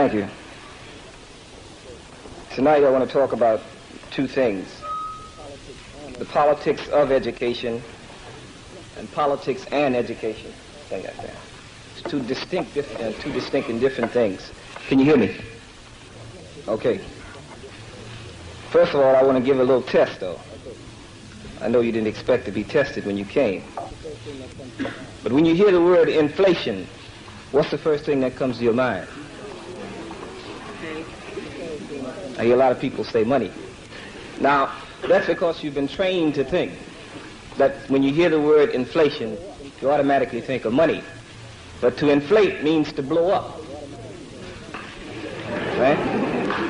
Thank you. Tonight I want to talk about two things: the politics of education and politics and education. Thing like that. It's two distinct and different things. Can you hear me? Okay. First of all, I want to give a little test, though. I know you didn't expect to be tested when you came. But when you hear the word inflation, what's the first thing that comes to your mind? I hear a lot of people say money. Now, that's because you've been trained to think that when you hear the word inflation, you automatically think of money. But to inflate means to blow up. Right?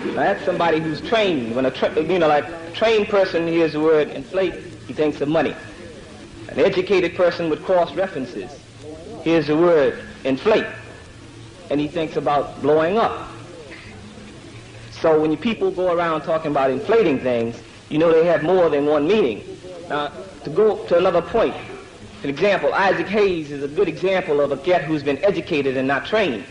Now, that's somebody who's trained. When a trained person hears the word inflate, he thinks of money. An educated person with cross-references hears the word inflate, and he thinks about blowing up. So when people go around talking about inflating things, you know they have more than one meaning. Now, to go to another point, for example, Isaac Hayes is a good example of a cat who's been educated and not trained.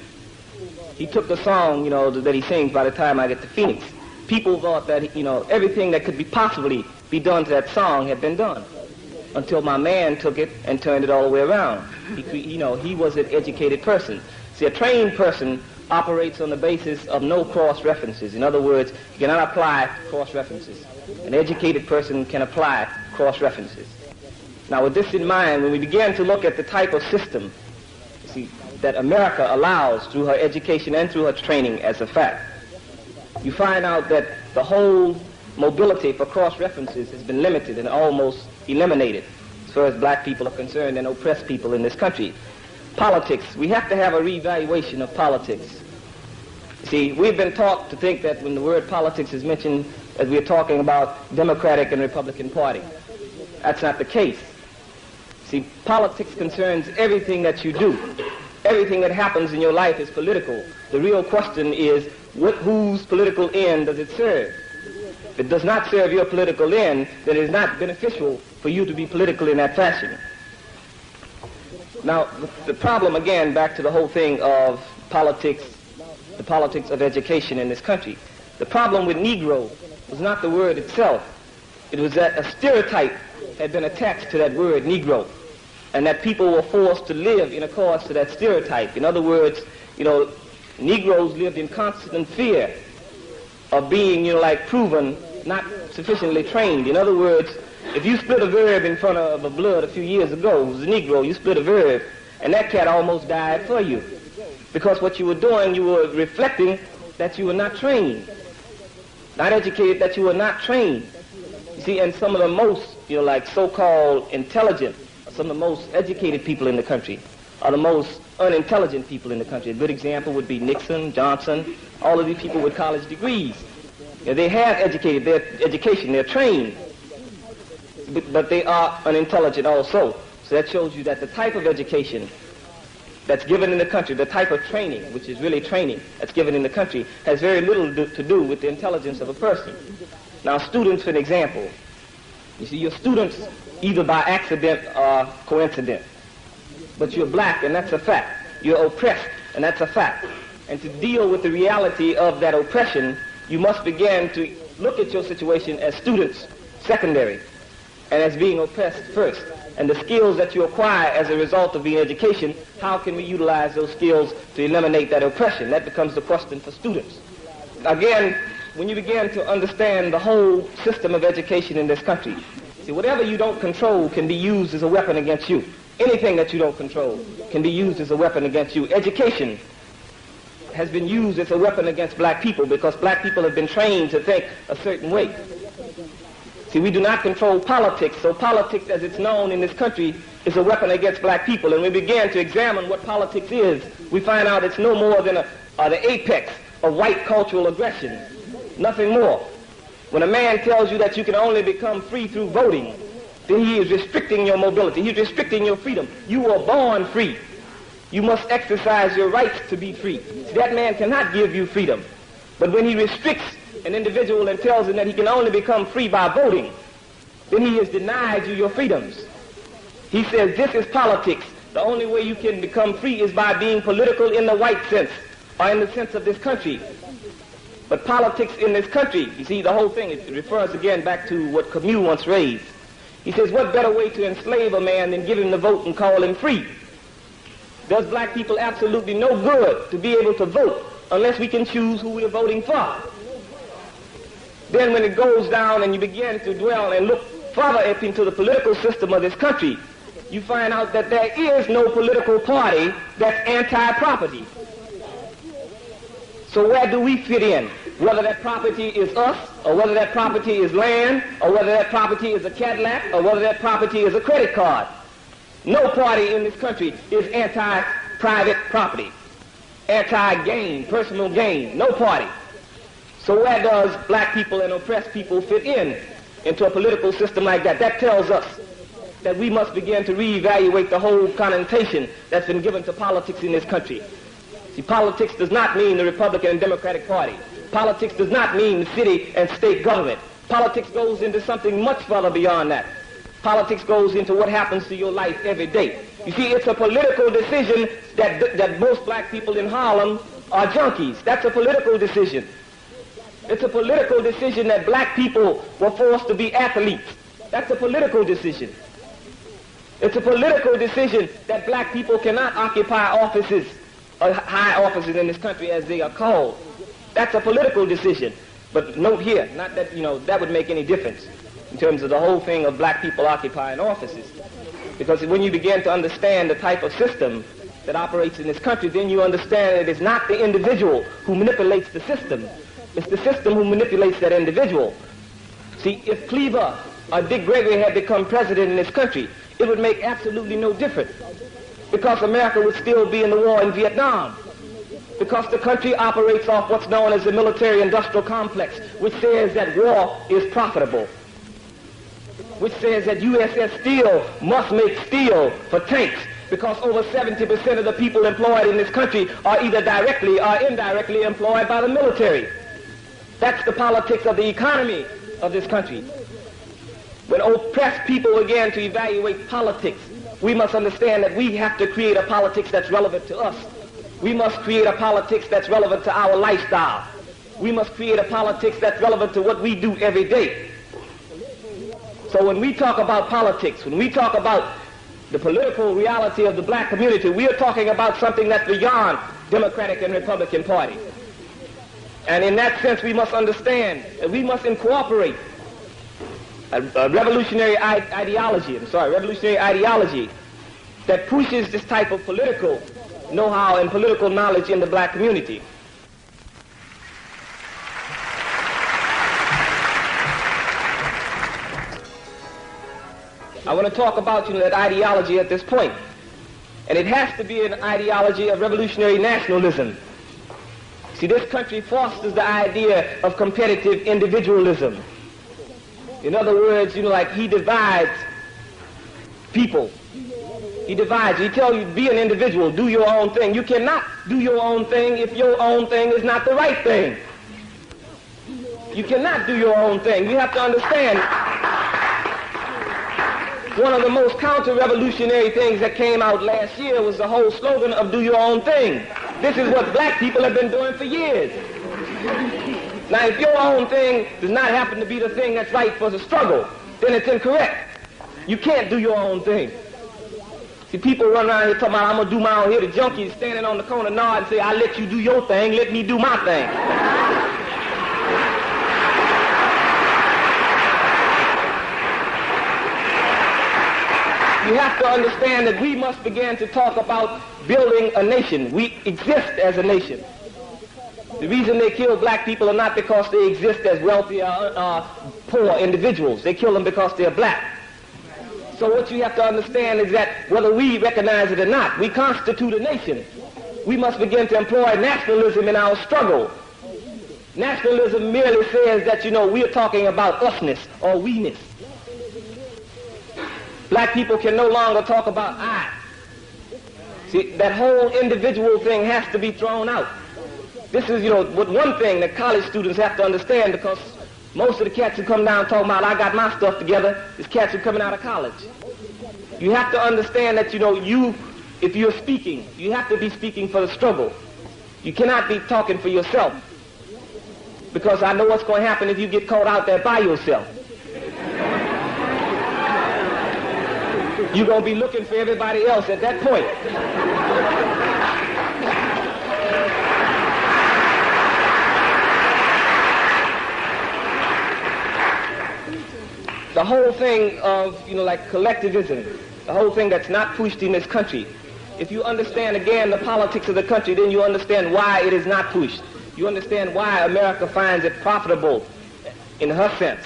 He took the song, that he sings, By the Time I Get to Phoenix. People thought that, everything that could possibly be done to that song had been done, until my man took it and turned it all the way around. He was an educated person. See, a trained person operates on the basis of no cross-references. In other words, you cannot apply cross-references. An educated person can apply cross-references. Now, with this in mind, when we began to look at the type of system, that America allows through her education and through her training as a fact, you find out that the whole mobility for cross-references has been limited and almost eliminated as far as black people are concerned and oppressed people in this country. Politics, we have to have a reevaluation of politics. See, we've been taught to think that when the word politics is mentioned, as we're talking about Democratic and Republican Party. That's not the case. See, politics concerns everything that you do. Everything that happens in your life is political. The real question is, whose political end does it serve? If it does not serve your political end, then it is not beneficial for you to be political in that fashion. Now, the problem, again, back to the whole thing of politics, the politics of education in this country. The problem with Negro was not the word itself. It was that a stereotype had been attached to that word Negro, and that people were forced to live in accordance to that stereotype. In other words, Negroes lived in constant fear of being, proven not sufficiently trained. In other words, if you split a verb in front of a blood a few years ago, who was a Negro, you split a verb, and that cat almost died for you. Because what you were doing, you were reflecting that you were not trained. Not educated, that you were not trained. You see, and some of the most, so-called intelligent, some of the most educated people in the country are the most unintelligent people in the country. A good example would be Nixon, Johnson, all of these people with college degrees. They have their education, they're trained, but they are unintelligent also. So that shows you that the type of education that's given in the country, the type of training, which is really training that's given in the country, has very little to do with the intelligence of a person. Now, students, for an example, you see, your students either by accident or coincidence. But you're black, and that's a fact. You're oppressed, and that's a fact. And to deal with the reality of that oppression, you must begin to look at your situation as students, secondary, and as being oppressed first. And the skills that you acquire as a result of being education, how can we utilize those skills to eliminate that oppression? That becomes the question for students. Again, when you begin to understand the whole system of education in this country, see, whatever you don't control can be used as a weapon against you. Anything that you don't control can be used as a weapon against you. Education has been used as a weapon against black people because black people have been trained to think a certain way. See, we do not control politics, so politics as it's known in this country is a weapon against black people. And we began to examine what politics is, we find out it's no more than the apex of white cultural aggression. Nothing more. When a man tells you that you can only become free through voting, then he is restricting your mobility. He's restricting your freedom. You were born free. You must exercise your rights to be free. That man cannot give you freedom. But when he restricts an individual and tells him that he can only become free by voting, then he has denied you your freedoms. He says this is politics. The only way you can become free is by being political in the white sense. or in the sense of this country. But politics in this country, you see, the whole thing, it refers again back to what Camus once raised. He says, what better way to enslave a man than give him the vote and call him free? Does black people absolutely no good to be able to vote unless we can choose who we're voting for? Then when it goes down and you begin to dwell and look further up into the political system of this country, you find out that there is no political party that's anti-property. So where do we fit in? Whether that property is us, or whether that property is land, or whether that property is a Cadillac, or whether that property is a credit card. No party in this country is anti-private property, anti-gain, personal gain. No party. So where does black people and oppressed people fit into a political system like that? That tells us that we must begin to reevaluate the whole connotation that's been given to politics in this country. See, politics does not mean the Republican and Democratic Party. Politics does not mean the city and state government. Politics goes into something much further beyond that. Politics goes into what happens to your life every day. You see, it's a political decision that most black people in Harlem are junkies. That's a political decision. It's a political decision that black people were forced to be athletes. That's a political decision. It's a political decision that black people cannot occupy offices, or high offices in this country as they are called. That's a political decision. But note here, not that, that would make any difference in terms of the whole thing of black people occupying offices. Because when you begin to understand the type of system that operates in this country, then you understand that it's not the individual who manipulates the system. It's the system who manipulates that individual. See, if Cleaver or Dick Gregory had become president in this country, it would make absolutely no difference, because America would still be in the war in Vietnam, because the country operates off what's known as the military-industrial complex, which says that war is profitable, which says that USS Steel must make steel for tanks, because over 70% of the people employed in this country are either directly or indirectly employed by the military. That's the politics of the economy of this country. When oppressed people begin to evaluate politics, we must understand that we have to create a politics that's relevant to us. We must create a politics that's relevant to our lifestyle. We must create a politics that's relevant to what we do every day. So when we talk about politics, when we talk about the political reality of the black community, we are talking about something that's beyond Democratic and Republican Party. And in that sense, we must understand that we must incorporate a revolutionary ideology that pushes this type of political know-how and political knowledge in the black community. I want to talk about that ideology at this point. And it has to be an ideology of revolutionary nationalism. See, this country fosters the idea of competitive individualism. In other words, like he divides people. He divides. He tells you, be an individual, do your own thing. You cannot do your own thing if your own thing is not the right thing. You cannot do your own thing. You have to understand, one of the most counter-revolutionary things that came out last year was the whole slogan of do your own thing. This is what black people have been doing for years. Now, if your own thing does not happen to be the thing that's right for the struggle, then it's incorrect. You can't do your own thing. See, people run around here talking about, I'm going to do my own here. The junkie is standing on the corner nod and say, I'll let you do your thing, let me do my thing. You have to understand that we must begin to talk about building a nation. We exist as a nation. The reason they kill black people are not because they exist as wealthy or poor individuals. They kill them because they're black. So what you have to understand is that whether we recognize it or not, we constitute a nation. We must begin to employ nationalism in our struggle. Nationalism merely says that, we are talking about usness or we-ness. Black people can no longer talk about I. See, that whole individual thing has to be thrown out. This is, one thing that college students have to understand, because most of the cats who come down talking about I got my stuff together is cats who are coming out of college. You have to understand that, if you're speaking, you have to be speaking for the struggle. You cannot be talking for yourself, because I know what's going to happen if you get caught out there by yourself. You're going to be looking for everybody else at that point. The whole thing of, like collectivism, the whole thing that's not pushed in this country, if you understand again the politics of the country, then you understand why it is not pushed. You understand why America finds it profitable, in her sense,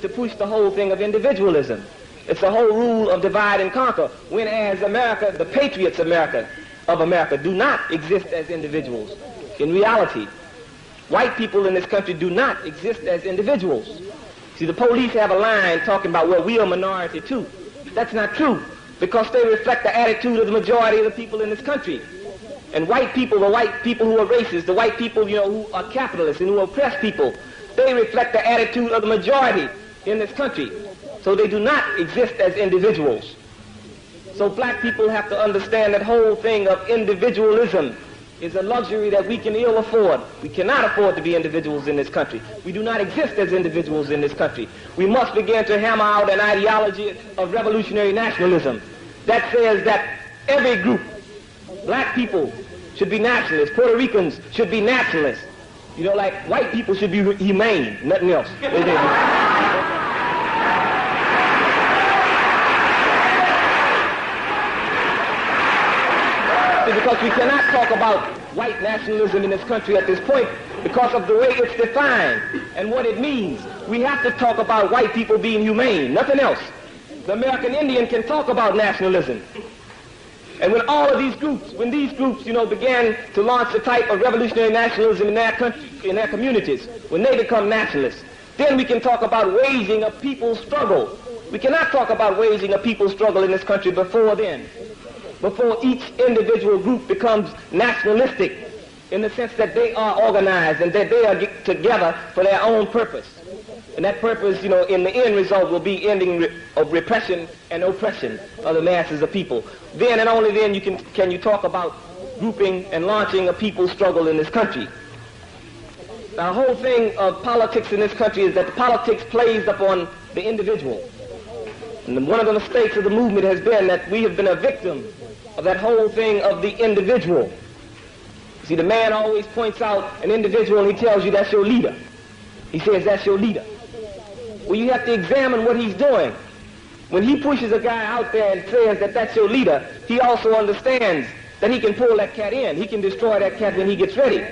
to push the whole thing of individualism. It's the whole rule of divide and conquer, when as America, the patriots of America do not exist as individuals. In reality, white people in this country do not exist as individuals. See, the police have a line talking about, well, we are a minority too. That's not true, because they reflect the attitude of the majority of the people in this country. And white people, the white people who are racist, the white people, who are capitalists and who oppress people, they reflect the attitude of the majority in this country. So they do not exist as individuals. So black people have to understand that whole thing of individualism is a luxury that we can ill afford. We cannot afford to be individuals in this country. We do not exist as individuals in this country. We must begin to hammer out an ideology of revolutionary nationalism that says that every group, black people should be nationalists, Puerto Ricans should be nationalists. Like white people should be humane, nothing else. Because we cannot talk about white nationalism in this country at this point because of the way it's defined and what it means. We have to talk about white people being humane, nothing else. The American Indian can talk about nationalism. And when all of these groups, began to launch the type of revolutionary nationalism in their country, in their communities, when they become nationalists, then we can talk about waging a people's struggle. We cannot talk about waging a people's struggle in this country before then. Before each individual group becomes nationalistic in the sense that they are organized and that they are together for their own purpose. And that purpose, in the end result will be ending of repression and oppression of the masses of people. Then and only then can you talk about grouping and launching a people's struggle in this country. Now, the whole thing of politics in this country is that the politics plays upon the individual. And one of the mistakes of the movement has been that we have been a victim of that whole thing of the individual. See, the man always points out an individual and he tells you that's your leader. He says that's your leader. Well, you have to examine what he's doing. When he pushes a guy out there and says that that's your leader, he also understands that he can pull that cat in. He can destroy that cat when he gets ready.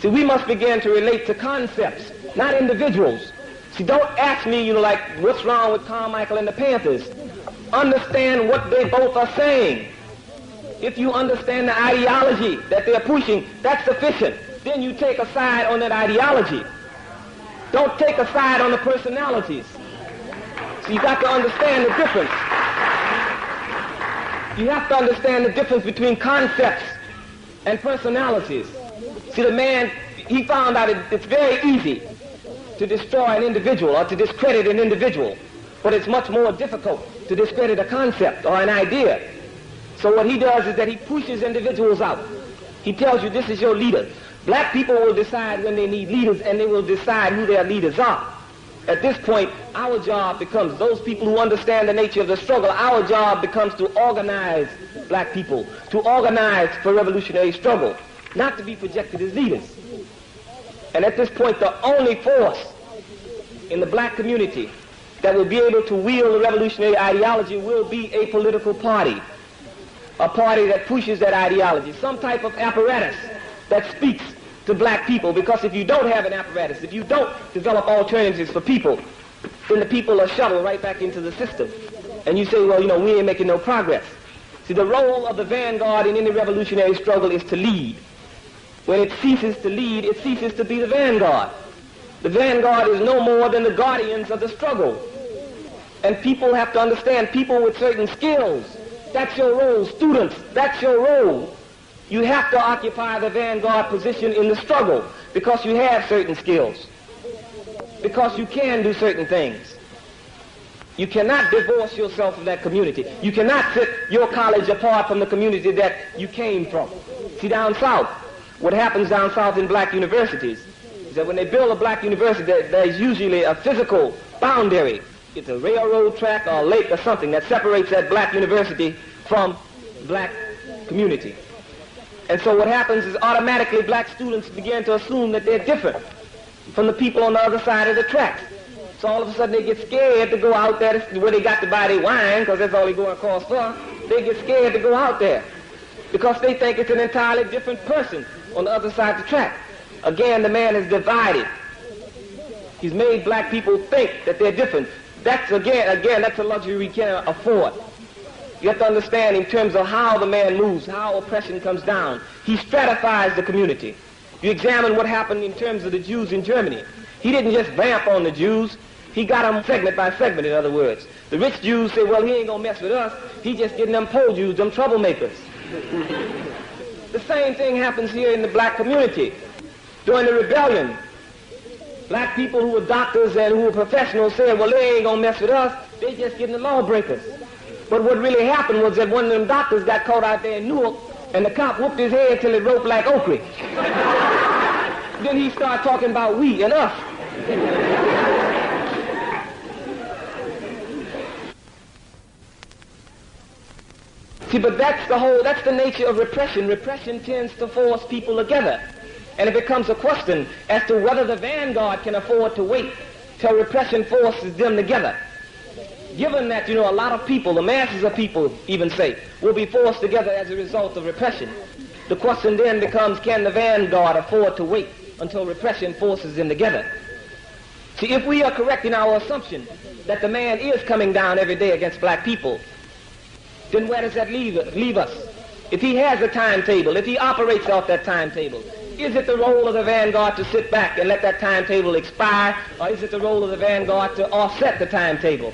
See, we must begin to relate to concepts, not individuals. See, don't ask me, like, what's wrong with Carmichael and the Panthers? Understand what they both are saying. If you understand the ideology that they're pushing, that's sufficient. Then you take a side on that ideology. Don't take a side on the personalities. So you got to understand the difference. You have to understand the difference between concepts and personalities. See, the man, he found out it's very easy to destroy an individual or to discredit an individual, but it's much more difficult to discredit a concept or an idea. So what he does is that he pushes individuals out. He tells you this is your leader. Black people will decide when they need leaders, and they will decide who their leaders are. At this point, our job becomes, those people who understand the nature of the struggle, our job becomes to organize black people, to organize for revolutionary struggle, not to be projected as leaders. And at this point, the only force in the black community that will be able to wield the revolutionary ideology will be a political party, a party that pushes that ideology, some type of apparatus that speaks to black people. Because if you don't have an apparatus, if you don't develop alternatives for people, then the people are shuttled right back into the system. And you say, well, we ain't making no progress. See, the role of the vanguard in any revolutionary struggle is to lead. When it ceases to lead, it ceases to be the vanguard. The vanguard is no more than the guardians of the struggle. And people have to understand, people with certain skills, that's your role. Students, that's your role. You have to occupy the vanguard position in the struggle because you have certain skills, because you can do certain things. You cannot divorce yourself from that community. You cannot set your college apart from the community that you came from. See, down south, what happens down south in black universities is that when they build a black university, there's usually a physical boundary. It's a railroad track or a lake or something that separates that black university from black community. And so what happens is automatically black students begin to assume that they're different from the people on the other side of the tracks. So all of a sudden they get scared to go out there where they got to buy their wine, because that's all they're going across for. They get scared to go out there because they think it's an entirely different person on the other side of the track. Again, the man is divided. He's made black people think that they're different. That's again, that's a luxury we can't afford. You have to understand in terms of how the man moves, how oppression comes down. He stratifies the community. You examine what happened in terms of the Jews in Germany. He didn't just vamp on the Jews. He got them segment by segment, in other words. The rich Jews say, well, he ain't going to mess with us. He just getting them poor Jews, them troublemakers. The same thing happens here in the black community. During the rebellion, black people who were doctors and who were professionals said, well, they ain't going to mess with us. They just getting the lawbreakers. But what really happened was that one of them doctors got caught out there in Newark, and the cop whooped his head till it roped like okra. Then he started talking about we and us. See, but that's the nature of repression. Repression tends to force people together. And it becomes a question as to whether the vanguard can afford to wait till repression forces them together. Given that, a lot of people, the masses of people, even say, will be forced together as a result of repression, the question then becomes, can the vanguard afford to wait until repression forces them together? See, if we are correct in our assumption that the man is coming down every day against black people, then where does that leave us? If he has a timetable, if he operates off that timetable, is it the role of the vanguard to sit back and let that timetable expire, or is it the role of the vanguard to offset the timetable?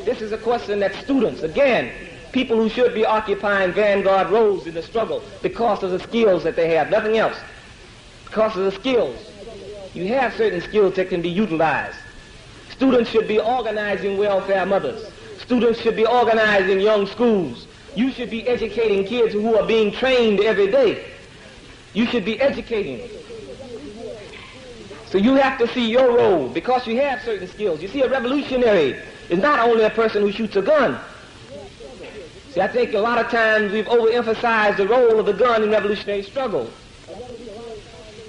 This is a question that students, again, people who should be occupying vanguard roles in the struggle because of the skills that they have, nothing else. Because of the skills. You have certain skills that can be utilized. Students should be organizing welfare mothers. Students should be organizing young schools. You should be educating kids who are being trained every day. You should be educating. So you have to see your role because you have certain skills. You see, a revolutionary is not only a person who shoots a gun. See, I think a lot of times we've overemphasized the role of the gun in revolutionary struggle.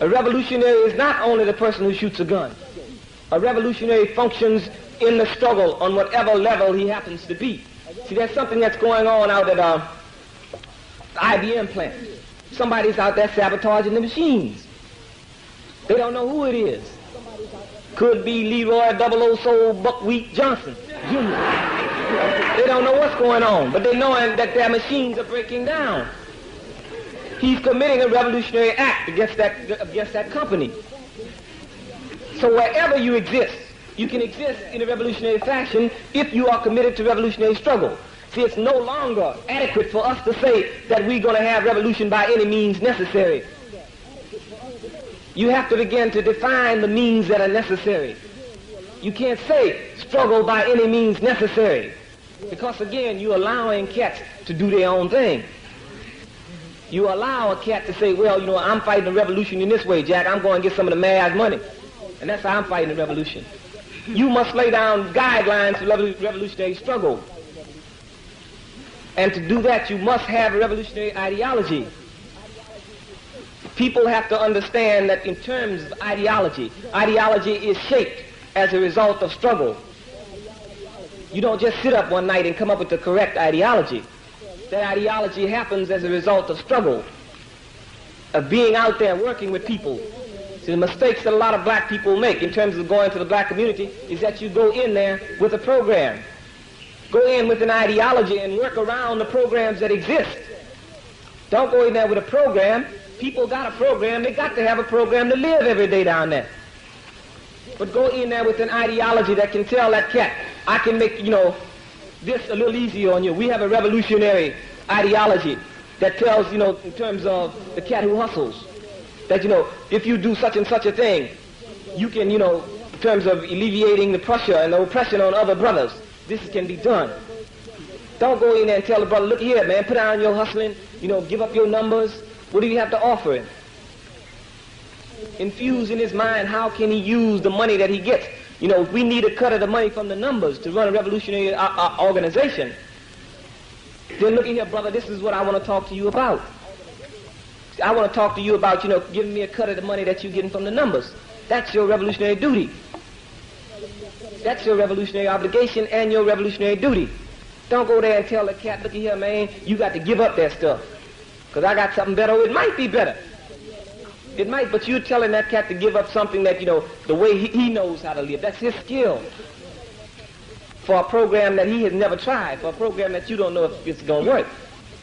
A revolutionary is not only the person who shoots a gun. A revolutionary functions in the struggle on whatever level he happens to be. See, there's something that's going on out at the IBM plant. Somebody's out there sabotaging the machines. They don't know who it is. Could be Leroy 00 Soul Buckwheat Johnson Jr. They don't know what's going on, but they know that their machines are breaking down. He's committing a revolutionary act against that company. So wherever you exist, you can exist in a revolutionary fashion if you are committed to revolutionary struggle. See, it's no longer adequate for us to say that we're going to have revolution by any means necessary. You have to begin to define the means that are necessary. You can't say struggle by any means necessary because, again, you're allowing cats to do their own thing. You allow a cat to say, well, I'm fighting the revolution in this way, Jack. I'm going to get some of the mayor's money. And that's how I'm fighting the revolution. You must lay down guidelines for revolutionary struggle. And to do that, you must have a revolutionary ideology. People have to understand that in terms of ideology, ideology is shaped as a result of struggle. You don't just sit up one night and come up with the correct ideology. That ideology happens as a result of struggle, of being out there working with people. See, the mistakes that a lot of black people make in terms of going to the black community is that you go in there with a program. Go in with an ideology and work around the programs that exist. Don't go in there with a program. People got a program. They got to have a program to live every day down there. But go in there with an ideology that can tell that cat, I can make, this a little easier on you. We have a revolutionary ideology that tells, in terms of the cat who hustles, that, if you do such and such a thing, you can, in terms of alleviating the pressure and the oppression on other brothers, this can be done. Don't go in there and tell the brother, look here, man, put down your hustling, give up your numbers, What do you have to offer him? Infuse in his mind, how can he use the money that he gets? You know, if we need a cut of the money from the numbers to run a revolutionary organization, then look at here, brother, this is what I want to talk to you about. I want to talk to you about, you know, giving me a cut of the money that you're getting from the numbers. That's your revolutionary duty. That's your revolutionary obligation and your revolutionary duty. Don't go there and tell the cat, look at here, man, you got to give up that stuff. Because I got something better. It might be better. It might, but you're telling that cat to give up something that, you know, the way he knows how to live. That's his skill. For a program that he has never tried, for a program that you don't know if it's going to work.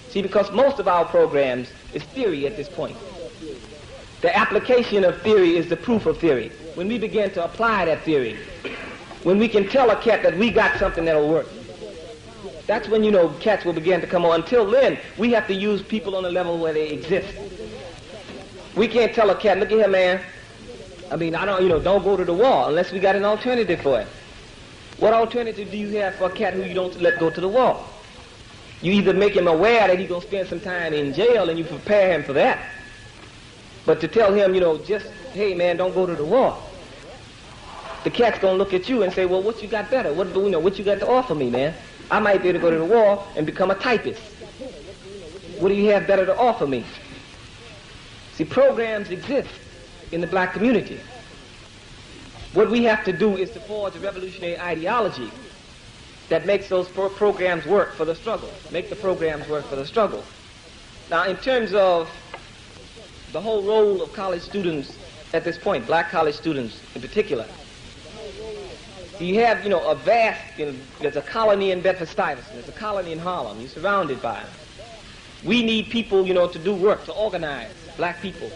See, because most of our programs is theory at this point. The application of theory is the proof of theory. When we begin to apply that theory, when we can tell a cat that we got something that'll work, that's when, you know, cats will begin to come on. Until then, we have to use people on the level where they exist. We can't tell a cat, look at here, man. I mean, don't go to the wall unless we got an alternative for it. What alternative do you have for a cat who you don't let go to the wall? You either make him aware that he's going to spend some time in jail and you prepare him for that. But to tell him, you know, just, hey, man, don't go to the wall. The cat's going to look at you and say, well, what you got better? What you got to offer me, man? I might be able to go to the wall and become a typist. What do you have better to offer me? See, programs exist in the black community. What we have to do is to forge a revolutionary ideology that makes those programs work for the struggle. Make the programs work for the struggle. Now, in terms of the whole role of college students at this point, black college students in particular, you have, you know, a vast, you know, there's a colony in Bedford-Stuyvesant, there's a colony in Harlem, you're surrounded by them. We need people, you know, to do work, to organize black people.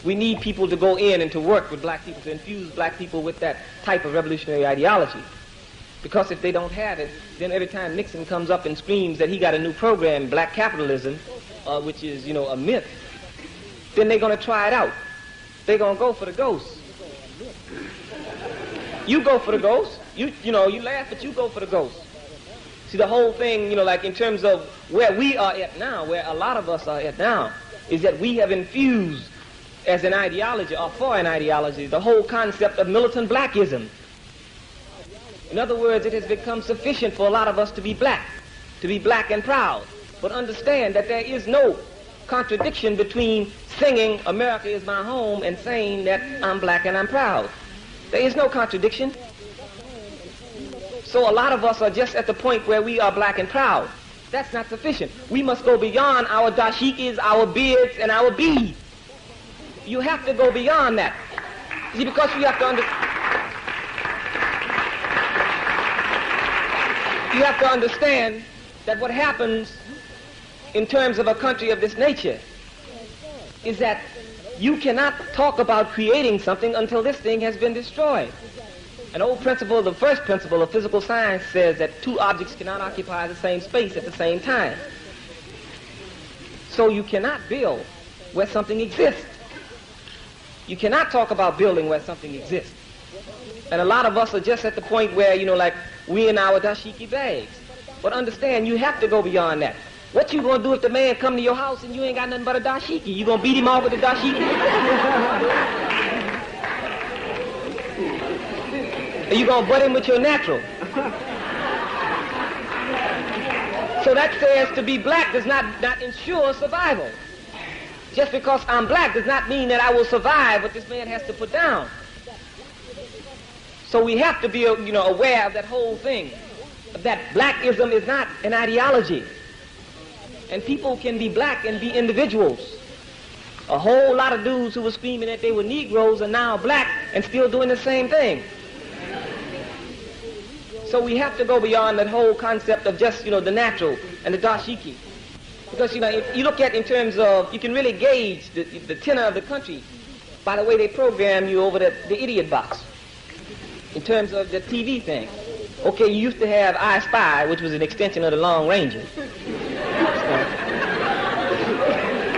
We need people to go in and to work with black people, to infuse black people with that type of revolutionary ideology. Because if they don't have it, then every time Nixon comes up and screams that he got a new program, black capitalism, which is, you know, a myth, then they're going to try it out. They're going to go for the ghost. You go for the ghost. You laugh, but you go for the ghost. See, the whole thing, you know, like in terms of where we are at now, where a lot of us are at now, is that we have infused as an ideology, or for an ideology, the whole concept of militant blackism. In other words, it has become sufficient for a lot of us to be black and proud. But understand that there is no contradiction between singing America is my home and saying that I'm black and I'm proud. There is no contradiction. So a lot of us are just at the point where we are black and proud. That's not sufficient. We must go beyond our dashikis, our beards, and our beads. You have to go beyond that. See, because you have to understand that what happens in terms of a country of this nature is that you cannot talk about creating something until this thing has been destroyed. An old principle, the first principle of physical science, says that two objects cannot occupy the same space at the same time. So you cannot build where something exists. You cannot talk about building where something exists. And a lot of us are just at the point where, you know, like, we in our dashiki bags. But understand, you have to go beyond that. What you gonna do if the man come to your house and you ain't got nothing but a dashiki? You gonna beat him off with a dashiki? Or you gonna butt him with your natural? So that says to be black does not ensure survival. Just because I'm black does not mean that I will survive what this man has to put down. So we have to be, you know, aware of that whole thing, that blackism is not an ideology. And people can be black and be individuals. A whole lot of dudes who were screaming that they were Negroes are now black and still doing the same thing. So we have to go beyond that whole concept of just, you know, the natural and the dashiki. Because, you know, if you look at in terms of, you can really gauge the tenor of the country by the way they program you over the idiot box. In terms of the TV thing. Okay, you used to have I Spy, which was an extension of the Long Ranger.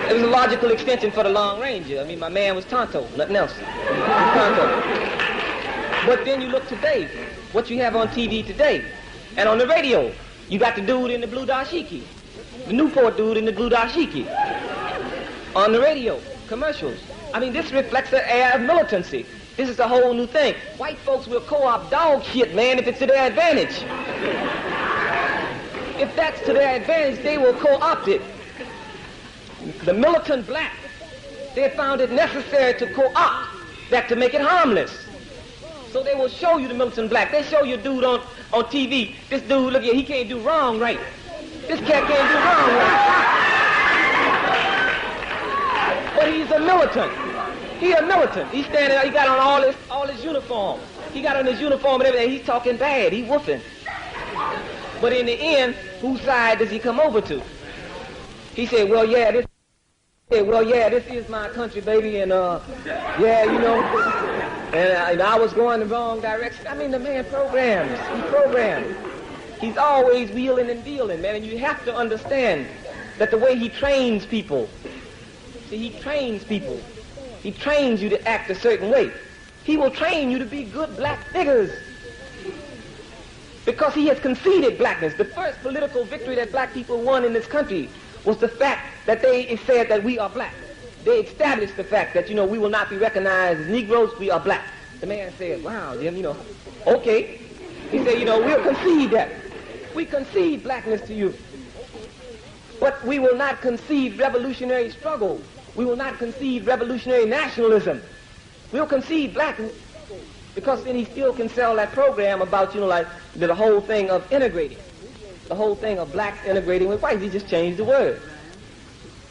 It was a logical extension for the Long Ranger. I mean, my man was Tonto, nothing else. Tonto. But then you look today, what you have on TV today, and on the radio, you got the dude in the blue dashiki, the Newport dude in the blue dashiki. on the radio, commercials. I mean, this reflects an air of militancy. This is a whole new thing. White folks will co-opt dog shit, man, if it's to their advantage. If that's to their advantage, they will co-opt it. The militant black, they found it necessary to co-opt that to make it harmless. So they will show you the militant black. They show you a dude on TV. This dude, look here, he can't do wrong right. This cat can't do wrong right. But he's a militant. He's a militant. He's standing there, he got on all his uniform. He got on his uniform and everything. He's talking bad. He's woofing. But in the end, whose side does he come over to? He said, well, yeah, this is my country, baby, and yeah, you know, and I was going the wrong direction. I mean, the man programs. He programs. He's always wheeling and dealing, man, and you have to understand that the way he trains people, see, he trains people. He trains you to act a certain way. He will train you to be good black figures because he has conceded blackness. The first political victory that black people won in this country was the fact that they said that we are black. They established the fact that, you know, we will not be recognized as Negroes, we are black. The man said, wow, Jim, you know, okay. He said, you know, we'll concede that. We concede blackness to you. But we will not concede revolutionary struggle. We will not concede revolutionary nationalism. We'll concede blackness because then he still can sell that program about, you know, like the whole thing of integrating. The whole thing of blacks integrating with whites. He just changed the word.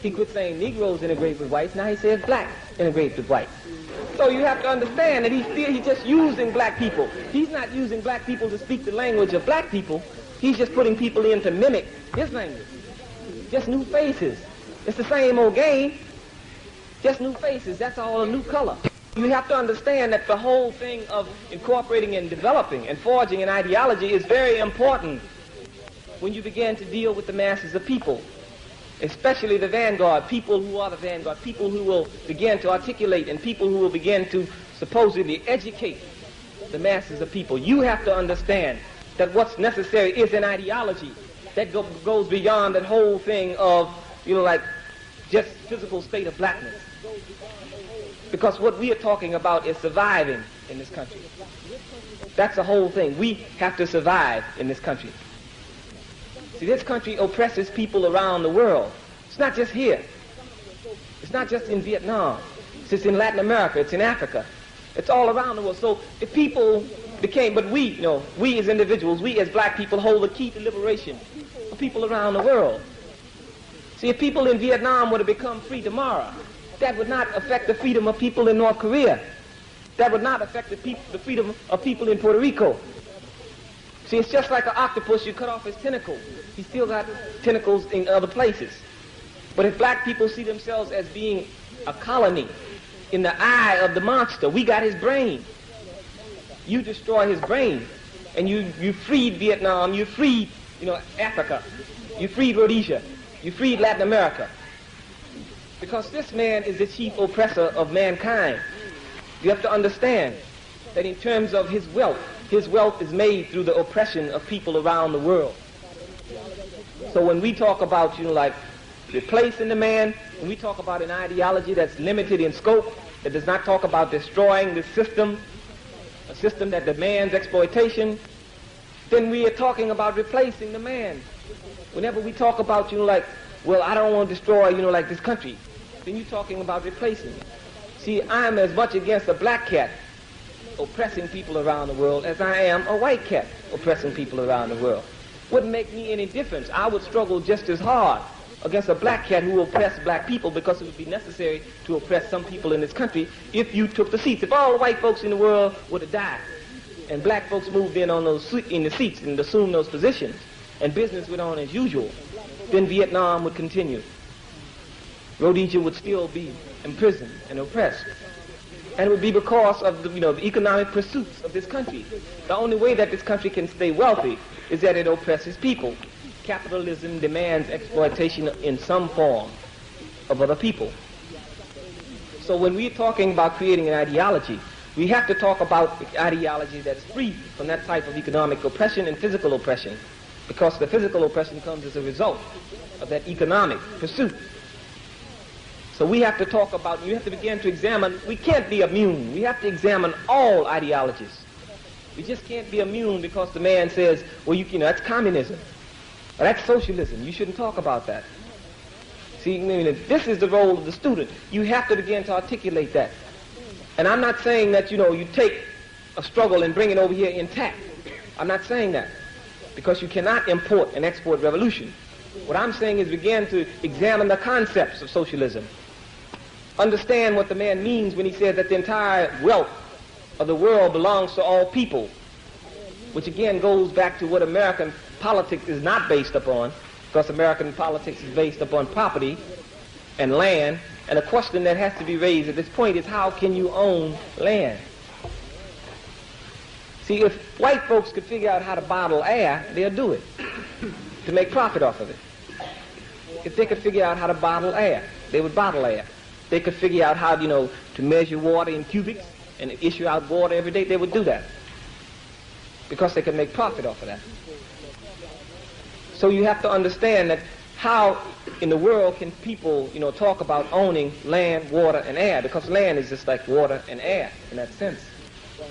He quit saying Negroes integrate with whites. Now he says blacks integrate with whites. So you have to understand that he's just using black people. He's not using black people to speak the language of black people. He's just putting people in to mimic his language. Just new faces. It's the same old game. Just new faces. That's all, a new color. You have to understand that the whole thing of incorporating and developing and forging an ideology is very important when you begin to deal with the masses of people, especially the vanguard, people who are the vanguard, people who will begin to articulate and people who will begin to supposedly educate the masses of people. You have to understand that what's necessary is an ideology that goes beyond that whole thing of, you know, like just physical state of blackness. Because what we are talking about is surviving in this country. That's the whole thing. We have to survive in this country. See, this country oppresses people around the world. It's not just here. It's not just in Vietnam. It's in Latin America. It's in Africa. It's all around the world. So if people became, but we, you know, we as individuals, we as black people hold the key to liberation of people around the world. See, if people in Vietnam were to become free tomorrow, that would not affect the freedom of people in North Korea. That would not affect the freedom of people in Puerto Rico. See, it's just like an octopus. You cut off his tentacles. He's still got tentacles in other places. But if black people see themselves as being a colony in the eye of the monster, we got his brain. You destroy his brain, and you freed Vietnam, you freed, you know, Africa, you freed Rhodesia, you freed Latin America. Because this man is the chief oppressor of mankind. You have to understand that in terms of his wealth is made through the oppression of people around the world. So when we talk about, you know, like replacing the man, when we talk about an ideology that's limited in scope, that does not talk about destroying the system, a system that demands exploitation, then we are talking about replacing the man. Whenever we talk about, you know, like, well, I don't want to destroy, you know, like this country, then you're talking about replacing. See, I'm as much against a black cat oppressing people around the world as I am a white cat oppressing people around the world. Wouldn't make me any difference. I would struggle just as hard against a black cat who will oppress black people because it would be necessary to oppress some people in this country if you took the seats. If all the white folks in the world would have died and black folks moved in on the seats and assumed those positions and business went on as usual, then Vietnam would continue. Rhodesia would still be imprisoned and oppressed. And it would be because of the, you know, the economic pursuits of this country. The only way that this country can stay wealthy is that it oppresses people. Capitalism demands exploitation in some form of other people. So when we're talking about creating an ideology, we have to talk about ideology that's free from that type of economic oppression and physical oppression, because the physical oppression comes as a result of that economic pursuit. So we have to talk about, you have to begin to examine, we can't be immune. We have to examine all ideologies. We just can't be immune because the man says, well, you know, that's communism. Or that's socialism. You shouldn't talk about that. See, I mean, if this is the role of the student. You have to begin to articulate that. And I'm not saying that, you know, you take a struggle and bring it over here intact. I'm not saying that. Because you cannot import and export revolution. What I'm saying is begin to examine the concepts of socialism. Understand what the man means when he says that the entire wealth of the world belongs to all people, which again goes back to what American politics is not based upon, because American politics is based upon property and land, and a question that has to be raised at this point is how can you own land? See, if white folks could figure out how to bottle air, they'll do it to make profit off of it. If they could figure out how to bottle air, they would bottle air. They could figure out how, you know, to measure water in cubics and issue out water every day, they would do that because they could make profit off of that. So you have to understand that how in the world can people, you know, talk about owning land, water, and air, because land is just like water and air in that sense.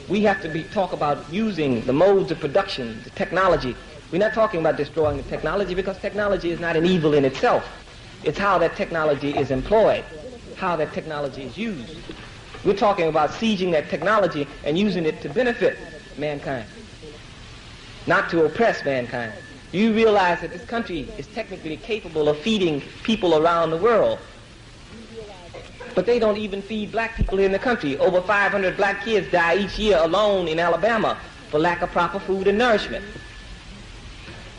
We have to talk about using the modes of production, the technology. We're not talking about destroying the technology because technology is not an evil in itself. It's how that technology is employed, how that technology is used. We're talking about sieging that technology and using it to benefit mankind, not to oppress mankind. You realize that this country is technically capable of feeding people around the world. But they don't even feed black people in the country. Over 500 black kids die each year alone in Alabama for lack of proper food and nourishment,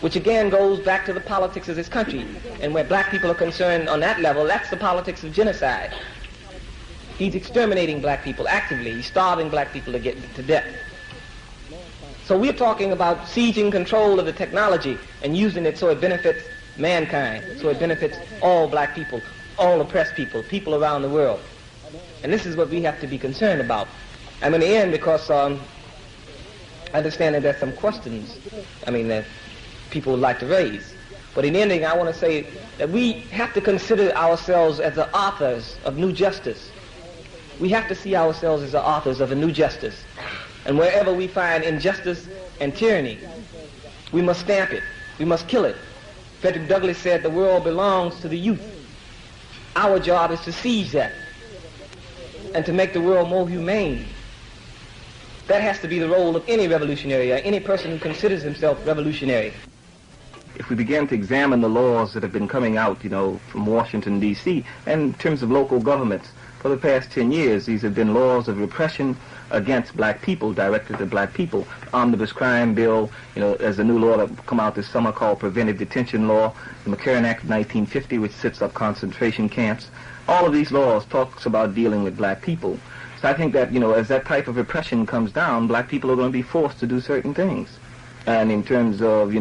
which again goes back to the politics of this country. And where black people are concerned on that level, that's the politics of genocide. He's exterminating black people actively. He's starving black people to get to death. So we're talking about sieging control of the technology and using it so it benefits mankind, so it benefits all black people, all oppressed people, people around the world. And this is what we have to be concerned about. I'm in the end because I understand that there's some questions, that people would like to raise. But in ending, I want to say that we have to consider ourselves as the authors of new justice. We have to see ourselves as the authors of a new justice. And wherever we find injustice and tyranny, we must stamp it. We must kill it. Frederick Douglass said the world belongs to the youth. Our job is to seize that and to make the world more humane. That has to be the role of any revolutionary or any person who considers himself revolutionary. If we begin to examine the laws that have been coming out, from Washington, D.C., and in terms of local governments, for the past 10 years, these have been laws of repression against black people, directed at black people. Omnibus crime bill, there's a new law that come out this summer called preventive detention law, the McCarran Act of 1950, which sets up concentration camps. All of these laws talks about dealing with black people. So I think that, as that type of repression comes down, black people are going to be forced to do certain things. And in terms of,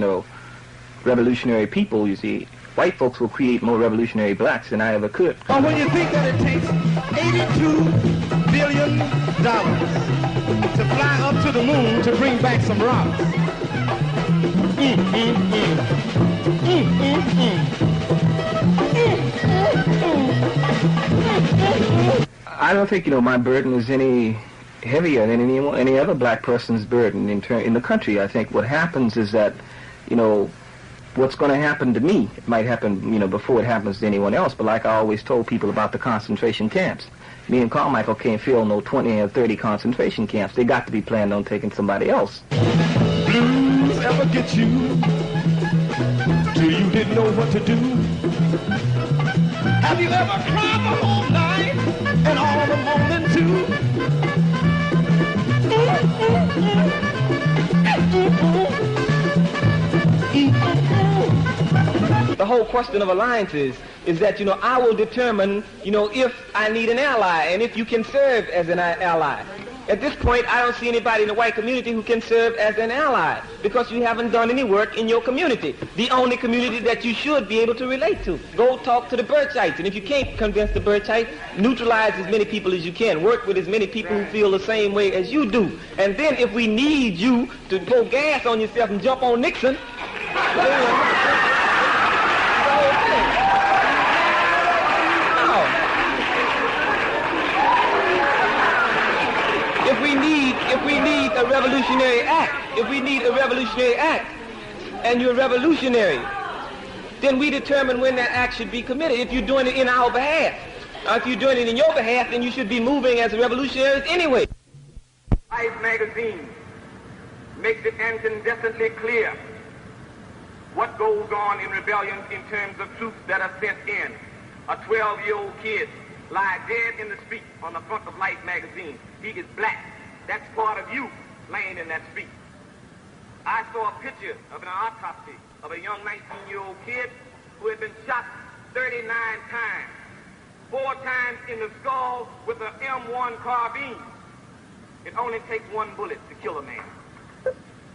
revolutionary people, you see, white folks will create more revolutionary blacks than I ever could. Well, when you think that it takes $82 billion to fly up to the moon to bring back some rocks. I don't think, my burden is any heavier than any other black person's burden in the country. I think what happens is that, what's going to happen to me, it might happen, before it happens to anyone else, but like I always told people about the concentration camps, me and Carmichael can't fill no 20 or 30 concentration camps. They got to be planned on taking somebody else. Blues ever get you till you didn't know what to do? Have you ever cried the whole night and all the morning too? The whole question of alliances is that, I will determine, if I need an ally and if you can serve as an ally. At this point, I don't see anybody in the white community who can serve as an ally because you haven't done any work in your community, the only community that you should be able to relate to. Go talk to the Birchites, and if you can't convince the Birchites, neutralize as many people as you can. Work with as many people who feel the same way as you do. And then if we need you to pour gas on yourself and jump on Nixon, a revolutionary act, and you're revolutionary, then we determine when that act should be committed, if you're doing it in our behalf. Now, if you're doing it in your behalf, then you should be moving as revolutionaries anyway. Life magazine makes it incandescently clear what goes on in rebellions in terms of troops that are sent in. A 12-year-old kid lies dead in the street on the front of Life magazine. He is black. That's part of you laying in that street. I saw a picture of an autopsy of a young 19-year-old kid who had been shot 39 times, 4 times in the skull with an M1 carbine. It only takes one bullet to kill a man.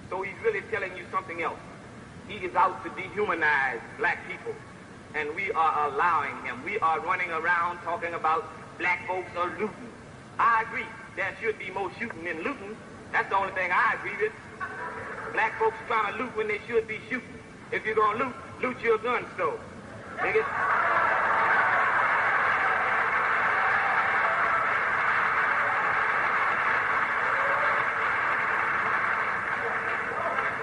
So he's really telling you something else. He is out to dehumanize black people, and we are allowing him. We are running around talking about black folks are looting. I agree. There should be more shooting than looting. That's the only thing I agree with. Black folks trying to loot when they should be shooting. If you're going to loot, loot your gun store. Dig it?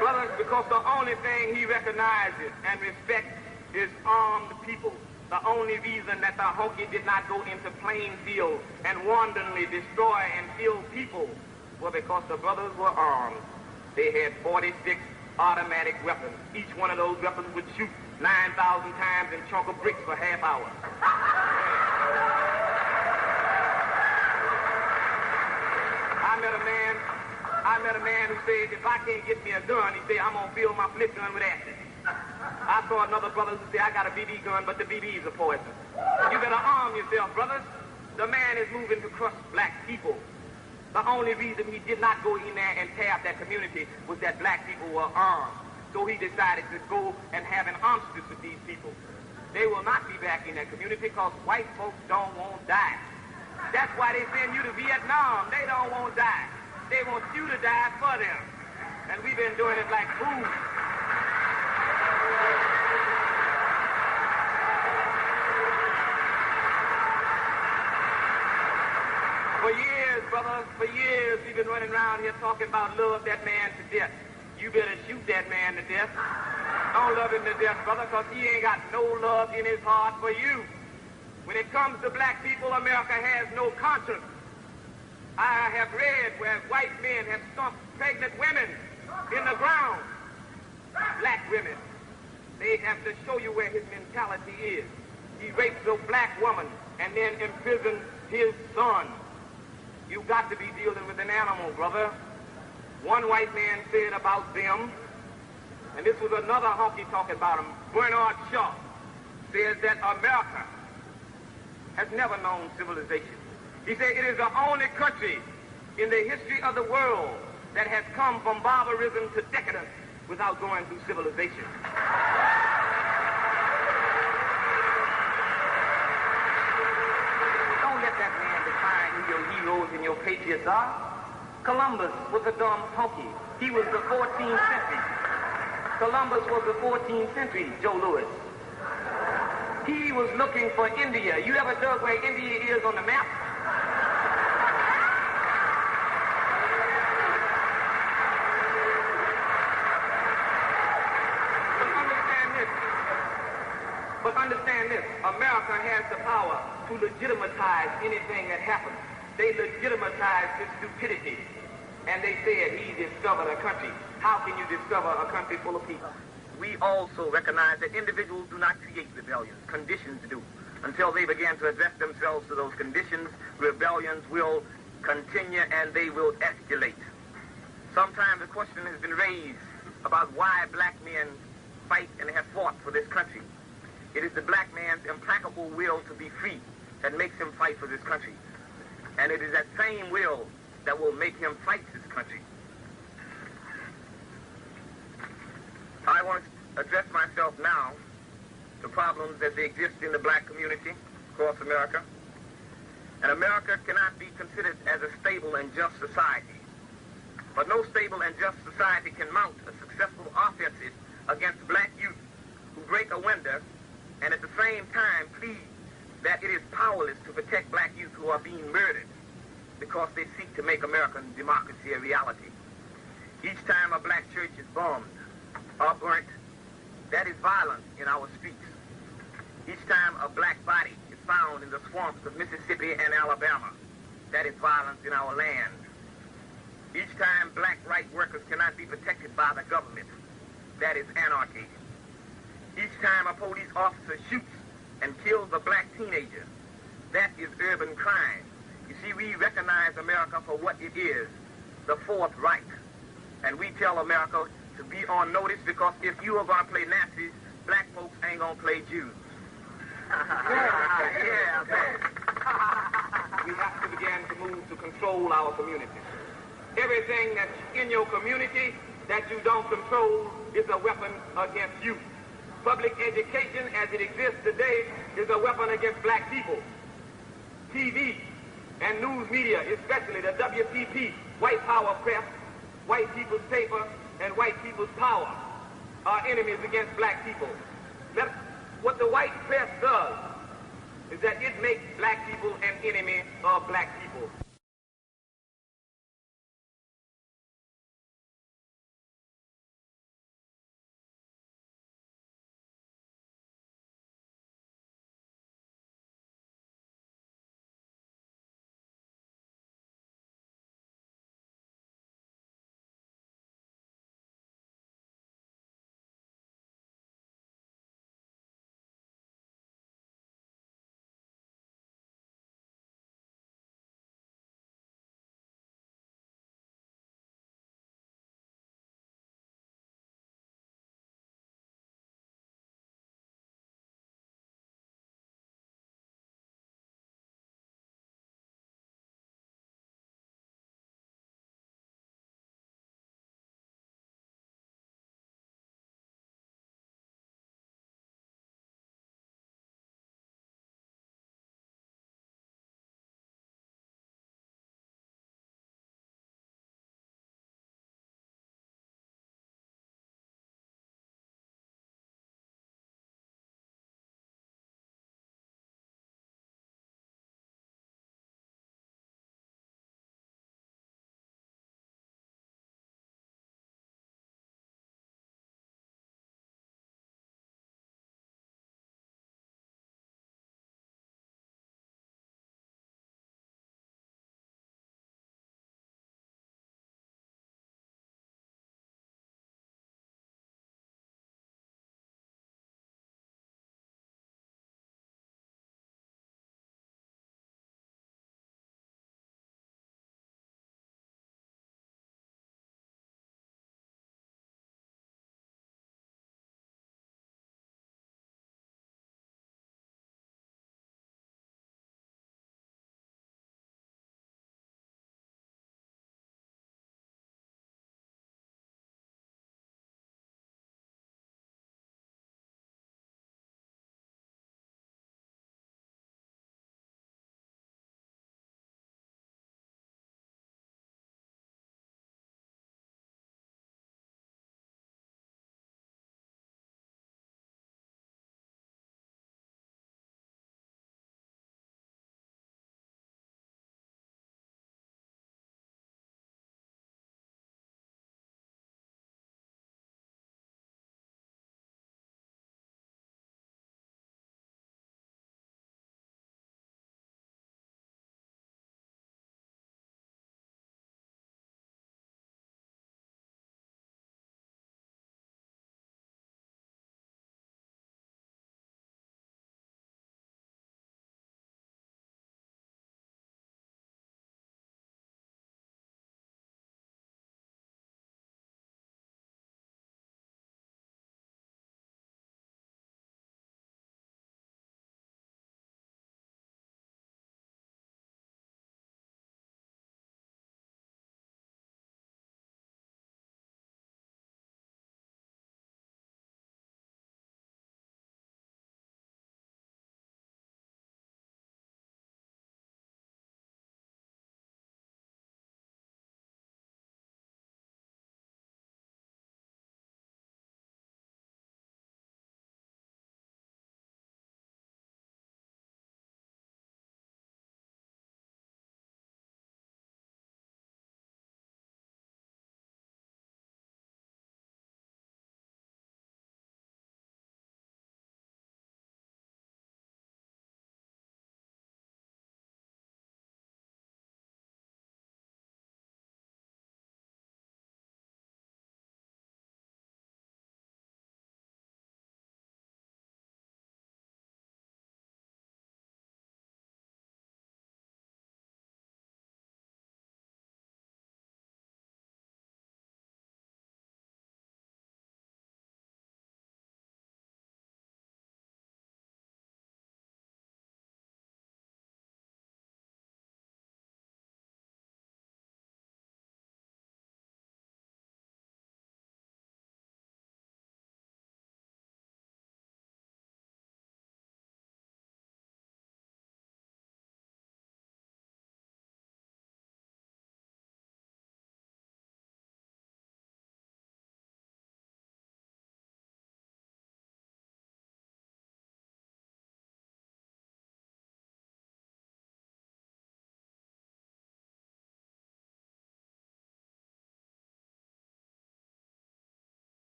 Brothers, because the only thing he recognizes and respects is armed people. The only reason that the honky did not go into Plainfield and wantonly destroy and kill people was because the brothers were armed. They had 46 automatic weapons. Each one of those weapons would shoot 9,000 times and chunk of bricks for half hour. I met a man who said, if I can't get me a gun, he said, I'm going to fill my flip gun with acid. I saw another brother who said, I got a BB gun, but the BBs are poison. You better arm yourself, brothers. The man is moving to crush black people. The only reason he did not go in there and tear up that community was that black people were armed. So he decided to go and have an armistice with these people. They will not be back in that community because white folks don't want to die. That's why they send you to Vietnam. They don't want to die. They want you to die for them. And we've been doing it like fools. For years, brothers, for years, we've been running around here talking about love that man to death. You better shoot that man to death. Don't love him to death, brother, because he ain't got no love in his heart for you. When it comes to black people, America has no conscience. I have read where white men have stumped pregnant women in the ground. Black women. They have to show you where his mentality is. He rapes a black woman and then imprisons his son. You've got to be dealing with an animal, brother. One white man said about them, and this was another honky talking about him, Bernard Shaw, says that America has never known civilization. He said it is the only country in the history of the world that has come from barbarism to decadence without going through civilization. Don't let that man define who your heroes and your patriots are. Columbus was a dumb honky. He was the 14th century. Columbus was the 14th century, Joe Louis. He was looking for India. You ever dug where India is on the map? But understand this, America has the power to legitimize anything that happens. They legitimatize this stupidity, and they said he discovered a country. How can you discover a country full of people? We also recognize that individuals do not create rebellions. Conditions do. Until they begin to address themselves to those conditions, rebellions will continue and they will escalate. Sometimes the question has been raised about why black men fight and have fought for this country. It is the black man's implacable will to be free that makes him fight for this country. And it is that same will that will make him fight this country. I want to address myself now to problems as they exist in the black community across America. And America cannot be considered as a stable and just society. But no stable and just society can mount a successful offensive against black youth who break a window and at the same time plead that it is powerless to protect black youth who are being murdered because they seek to make American democracy a reality. Each time a black church is bombed or burnt, that is violence in our streets. Each time a black body is found in the swamps of Mississippi and Alabama, that is violence in our land. Each time black right workers cannot be protected by the government, that is anarchy. Each time a police officer shoots and kills a black teenager, that is urban crime. You see, we recognize America for what it is, the Fourth Reich. And we tell America to be on notice, because if you are going to play Nazis, black folks ain't going to play Jews. Yeah, we have to begin to move to control our community. Everything that's in your community that you don't control is a weapon against you. Public education as it exists today is a weapon against black people. TV and news media, especially the WPP, white power press, white people's paper, and white people's power, are enemies against black people. What the white press does is that it makes black people an enemy of black people.